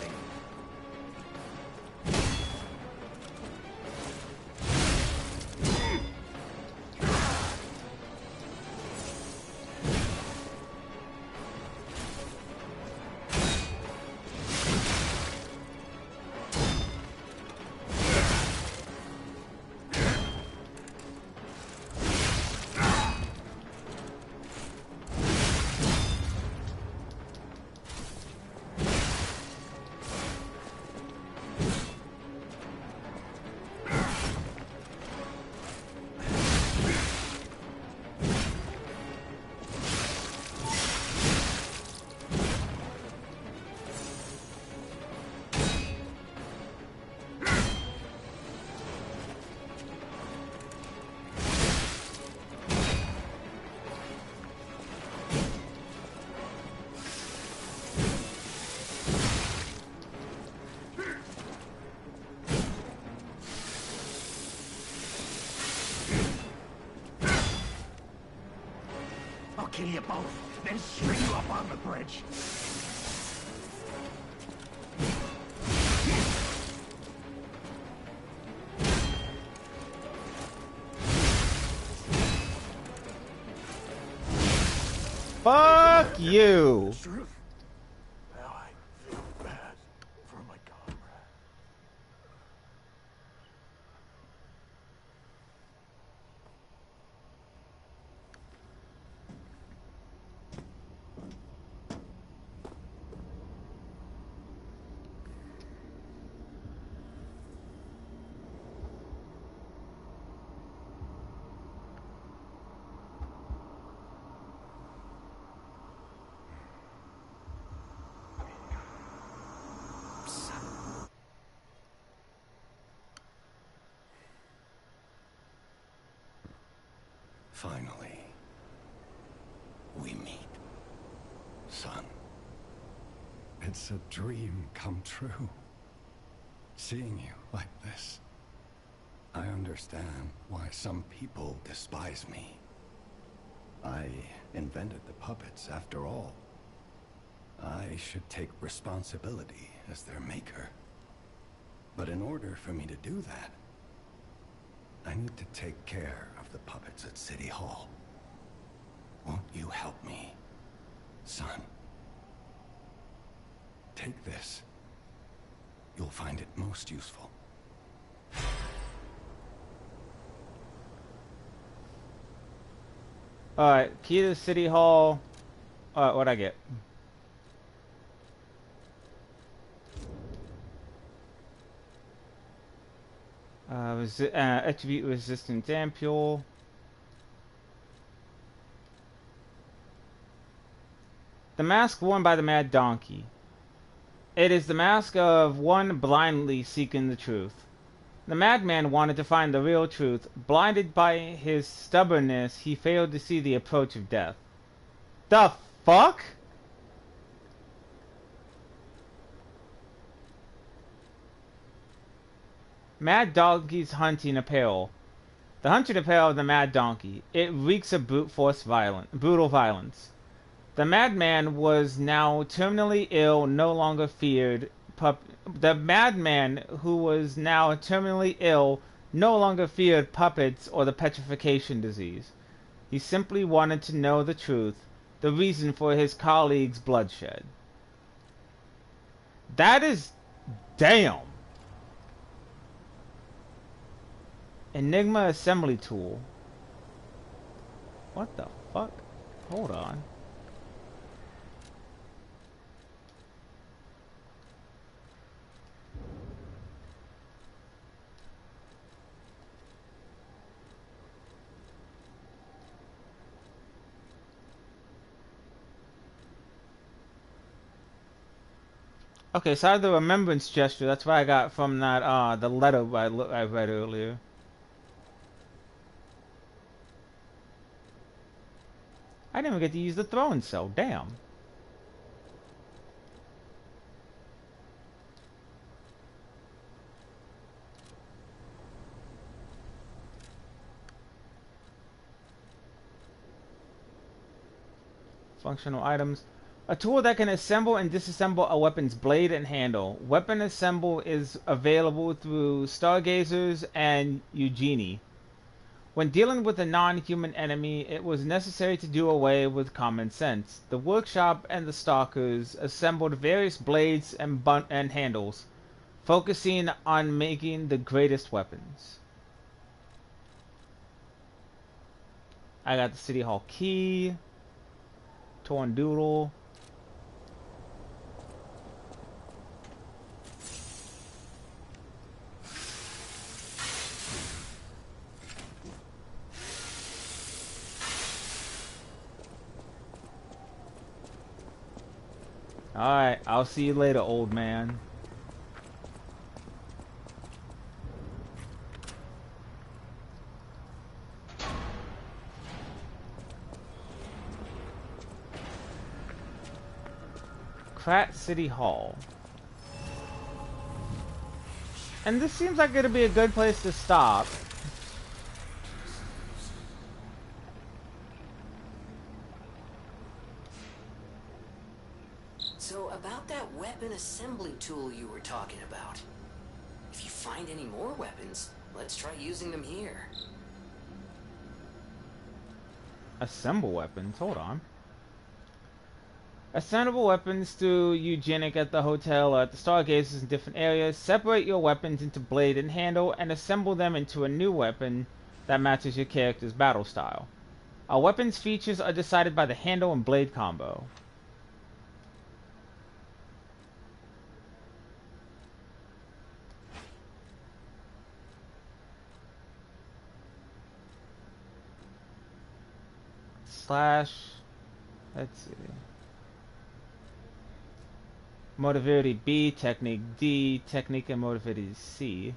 Speaker 8: I'll kill you both, then string you up on the bridge.
Speaker 1: Fuck you!
Speaker 8: Truth. Now I feel bad for my comrade.
Speaker 3: Finally, we meet. Son.
Speaker 9: It's a dream come true. Seeing you like this.
Speaker 3: I understand why some people despise me. I invented the puppets after all. I should take responsibility as their maker. But in order for me to do that, I need to take care of the puppets at City Hall. Won't you help me, son? Take this. You'll find it most useful.
Speaker 1: Alright, key to City Hall. What'd I get? Attribute resistant ampule. The mask worn by the Mad Donkey. It is the mask of one blindly seeking the truth. The madman wanted to find the real truth. Blinded by his stubbornness, he failed to see the approach of death. The fuck? Mad Donkey's hunting apparel. The hunting apparel of the Mad Donkey. It reeks of brutal violence. The madman was now terminally ill, no longer feared The madman who was now terminally ill no longer feared puppets or the petrification disease. He simply wanted to know the truth, the reason for his colleagues' bloodshed. That is... damn! Enigma assembly tool. What the fuck? Hold on. Okay, so I have the remembrance gesture. That's what I got from that, the letter I read earlier. I didn't even get to use the throwing cell. Damn. Functional items. A tool that can assemble and disassemble a weapon's blade and handle. Weapon assemble is available through Stargazers and Eugenie. When dealing with a non-human enemy, it was necessary to do away with common sense. The workshop and the stalkers assembled various blades and handles, focusing on making the greatest weapons. I got the City Hall key. Torn Doodle. Alright, I'll see you later, old man. Krat City Hall. And this seems like it'll be a good place to stop.
Speaker 5: So, about that weapon assembly tool you were talking about. If you find any more weapons, let's try using them here.
Speaker 1: Assemble weapons? Hold on. Assemble weapons through Eugenic at the hotel or at the Stargazers in different areas. Separate your weapons into blade and handle and assemble them into a new weapon that matches your character's battle style. Our weapons features are decided by the handle and blade combo. Slash, let's see. Motivity B, technique D, technique and motivity C.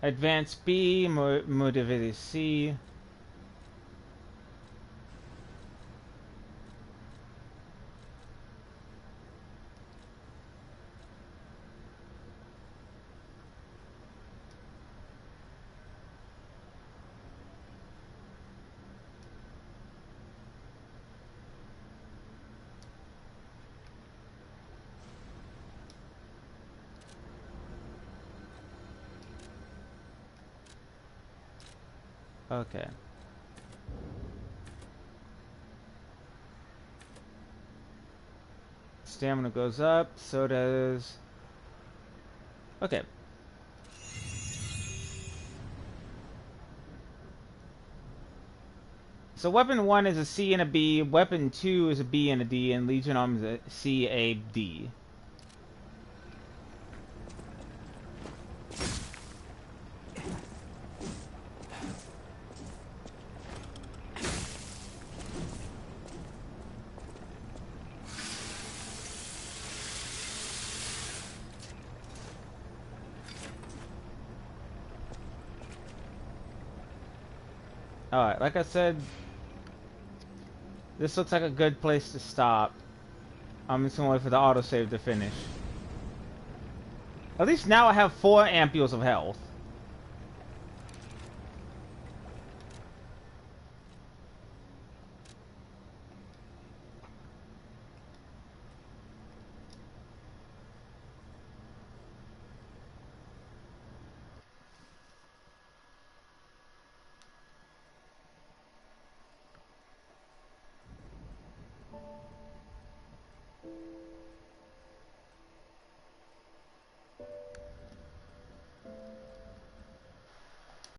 Speaker 1: Advanced B, motivity C. Okay. Stamina goes up, so does... Okay. So weapon 1 is a C and a B, weapon 2 is a B and a D, and Legion Arm is a C, A, D. Alright, like I said, this looks like a good place to stop. I'm just gonna wait for the autosave to finish. At least now I have 4 ampules of health.